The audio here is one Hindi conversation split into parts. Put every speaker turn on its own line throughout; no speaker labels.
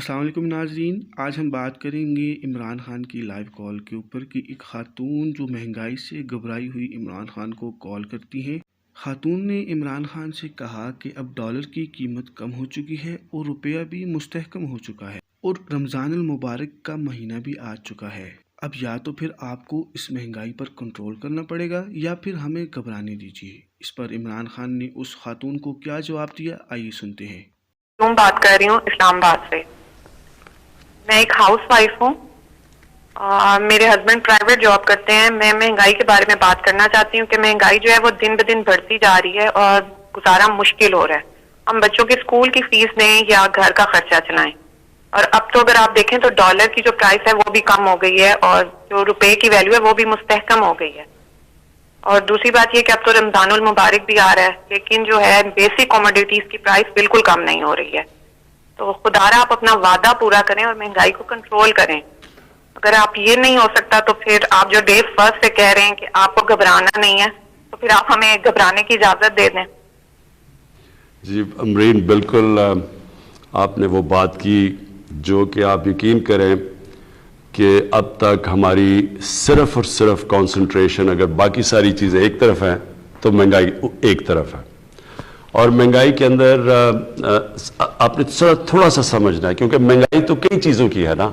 अस्सलाम वालेकुम नाज़रीन, आज हम बात करेंगे इमरान खान की लाइव कॉल के ऊपर कि एक खातून जो महंगाई से घबराई हुई इमरान खान को कॉल करती हैं। खातून ने इमरान खान से कहा कि अब डॉलर की कीमत कम हो चुकी है और रुपया भी मुस्तहकम हो चुका है और रमज़ानुल मुबारक का महीना भी आ चुका है। अब या तो फिर आपको इस महंगाई पर कंट्रोल करना पड़ेगा या फिर हमें घबराने दीजिए। इस पर इमरान खान ने उस खातून को क्या जवाब दिया, आइए सुनते हैं।
तुम बात कर रही हूँ इस्लामाबाद से। मैं एक हाउस वाइफ हूँ। मेरे हस्बैंड प्राइवेट जॉब करते हैं। मैं महंगाई के बारे में बात करना चाहती हूँ कि महंगाई जो है वो दिन ब दिन बढ़ती जा रही है और गुजारा मुश्किल हो रहा है। हम बच्चों की स्कूल की फीस दें या घर का खर्चा चलाएं। और अब तो अगर आप देखें तो डॉलर की जो प्राइस है वो भी कम हो गई है और जो रुपए की वैल्यू है वो भी मुस्तहकम हो गई है। और दूसरी बात ये कि अब तो रमजानुल मुबारक भी आ रहा है, लेकिन जो है बेसिक कमोडिटीज की प्राइस बिल्कुल कम नहीं हो रही है। तो खुदारा आप अपना वादा पूरा करें और महंगाई को कंट्रोल करें। अगर आप ये नहीं हो सकता तो फिर आप जो डे फर्स्ट से कह रहे हैं कि आपको घबराना नहीं है, तो फिर आप हमें घबराने की इजाजत दे दें।
जी अमरीन, बिल्कुल आपने वो बात की जो कि आप यकीन करें कि अब तक हमारी सिर्फ और सिर्फ कंसंट्रेशन, अगर बाकी सारी चीज़ें एक तरफ हैं तो महंगाई एक तरफ है। और महंगाई के अंदर आपने थोड़ा सा समझना है, क्योंकि महंगाई तो कई चीज़ों की है ना।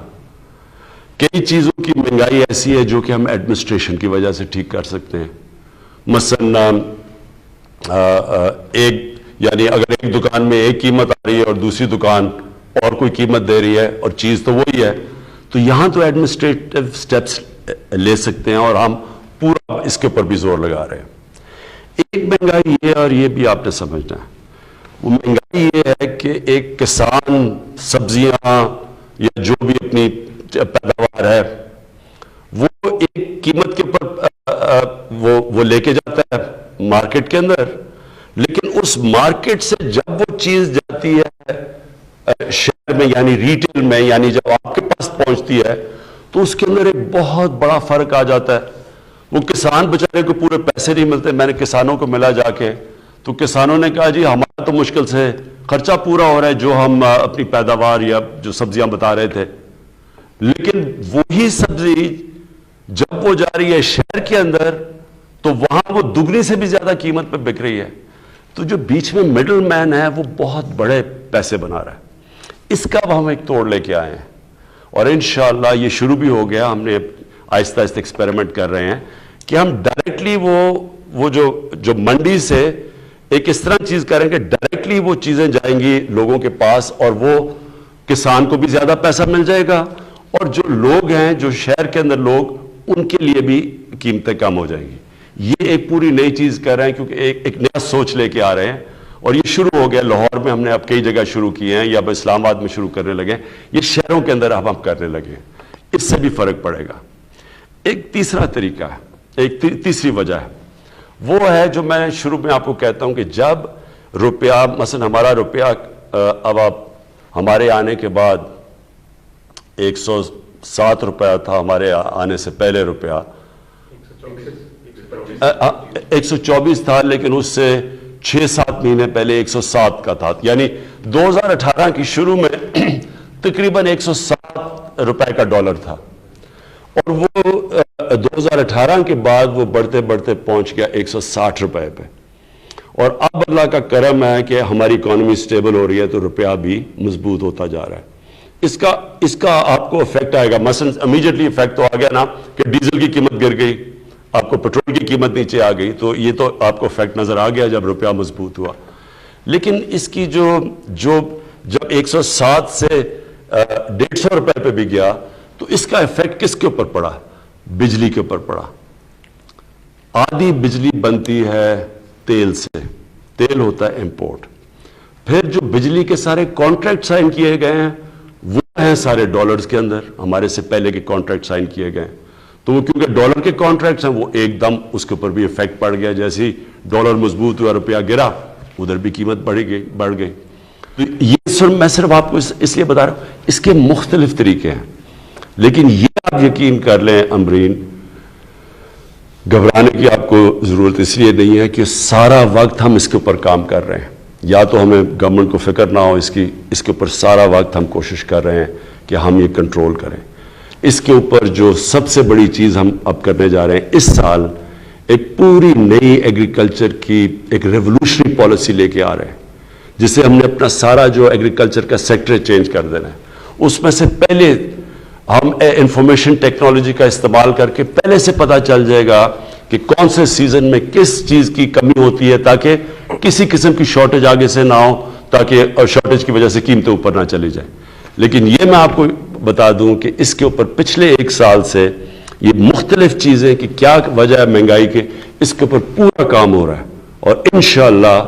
कई चीज़ों की महंगाई ऐसी है जो कि हम एडमिनिस्ट्रेशन की वजह से ठीक कर सकते हैं। मसलन यानी अगर एक दुकान में एक कीमत आ रही है और दूसरी दुकान और कोई कीमत दे रही है और चीज़ तो वही है, तो यहां तो एडमिनिस्ट्रेटिव स्टेप्स ले सकते हैं और हम पूरा इसके ऊपर भी जोर लगा रहे हैं। एक महंगाई ये, और ये भी आपने समझना है, वो महंगाई ये है कि एक किसान सब्जियां या जो भी अपनी पैदावार है वो एक कीमत के ऊपर वो लेके जाता है मार्केट के अंदर, लेकिन उस मार्केट से जब वो चीज जाती है शहर में यानी रिटेल में, यानी जब आपके पास पहुंचती है तो उसके अंदर एक बहुत बड़ा फर्क आ जाता है। वो किसान बेचारे को पूरे पैसे नहीं मिलते। मैंने किसानों को मिला जाके, तो किसानों ने कहा जी हमारा तो मुश्किल से खर्चा पूरा हो रहा है जो हम अपनी पैदावार या जो सब्जियां बता रहे थे, लेकिन वही सब्जी जब वो जा रही है शहर के अंदर तो वहां वो दुगनी से भी ज्यादा कीमत पर बिक रही है। तो जो बीच में मिडिल मैन है वो बहुत बड़े पैसे बना रहा है। इसका अब हम एक तोड़ लेके आए हैं और इंशाअल्लाह ये शुरू भी हो गया। हमने आहिस्ता आहिस्ता एक्सपेरिमेंट कर रहे हैं कि हम डायरेक्टली वो जो मंडी से एक इस तरह चीज करेंगे, डायरेक्टली वो चीजें जाएंगी लोगों के पास और वो किसान को भी ज्यादा पैसा मिल जाएगा और जो लोग हैं, जो शहर के अंदर लोग, उनके लिए भी कीमतें कम हो जाएंगी। ये एक पूरी नई चीज कर रहे हैं क्योंकि एक नया सोच लेके आ रहे हैं और ये शुरू हो गया। लाहौर में हमने अब कई जगह शुरू किए हैं या अब इस्लामाबाद में शुरू करने लगे। ये शहरों के अंदर अब हम करने लगे, इससे भी फर्क पड़ेगा। एक तीसरा तरीका है, एक तीसरी वजह है, वो है जो मैं शुरू में आपको कहता हूं कि जब रुपया, मसलन हमारा रुपया अब आप हमारे आने के बाद 107 रुपया था, हमारे आने से पहले रुपया 124 था, लेकिन उससे 6-7 महीने पहले 107 का था। यानी 2018 की शुरू में तकरीबन 107 रुपए का डॉलर था और वो 2018 के बाद वो बढ़ते बढ़ते पहुंच गया 160 रुपए पे। और अब अल्लाह का करम है कि हमारी इकोनॉमी स्टेबल हो रही है तो रुपया भी मजबूत होता जा रहा है। इसका आपको इफेक्ट आएगा। मसलन इमीडिएटली इफेक्ट तो आ गया ना कि डीजल की कीमत गिर गई, आपको पेट्रोल की कीमत नीचे आ गई, तो ये तो आपको इफेक्ट नजर आ गया जब रुपया मजबूत हुआ। लेकिन इसकी जब 107 से 150 रुपए पे भी गया तो इसका इफेक्ट किसके ऊपर पड़ा? बिजली के ऊपर पड़ा। आधी बिजली बनती है तेल से, तेल होता है इंपोर्ट। फिर जो बिजली के सारे कॉन्ट्रैक्ट साइन किए गए हैं वो हैं सारे डॉलर्स के अंदर, हमारे से पहले के कॉन्ट्रैक्ट साइन किए गए। तो वो क्योंकि डॉलर के कॉन्ट्रैक्ट्स हैं वो एकदम उसके ऊपर भी इफेक्ट पड़ गया। जैसे ही डॉलर मजबूत हुआ, रुपया गिरा, उधर भी कीमत बढ़ गई। तो ये मैं सिर्फ आपको इसलिए बता रहा हूं, इसके मुख्तलिफ तरीके हैं, लेकिन ये आप यकीन कर लें अमरीन, घबराने की आपको जरूरत इसलिए नहीं है कि सारा वक्त हम इसके ऊपर काम कर रहे हैं। या तो हमें गवर्नमेंट को फिक्र ना हो इसके ऊपर सारा वक्त हम कोशिश कर रहे हैं कि हम ये कंट्रोल करें। इसके ऊपर जो सबसे बड़ी चीज़ हम अब करने जा रहे हैं, इस साल एक पूरी नई एग्रीकल्चर की एक रेवोल्यूशनरी पॉलिसी लेके आ रहे हैं, जिससे हमने अपना सारा जो एग्रीकल्चर का सेक्टर चेंज कर देना है। उसमें से पहले हम इंफॉर्मेशन टेक्नोलॉजी का इस्तेमाल करके पहले से पता चल जाएगा कि कौन से सीजन में किस चीज़ की कमी होती है, ताकि किसी किस्म की शॉर्टेज आगे से ना हो, ताकि शॉर्टेज की वजह से कीमतें ऊपर ना चली जाए। लेकिन ये मैं आपको बता दूं कि इसके ऊपर पिछले 1 साल से ये मुख्तलिफ चीज़ें कि क्या वजह है महंगाई के, इसके ऊपर पूरा काम हो रहा है और इंशाअल्लाह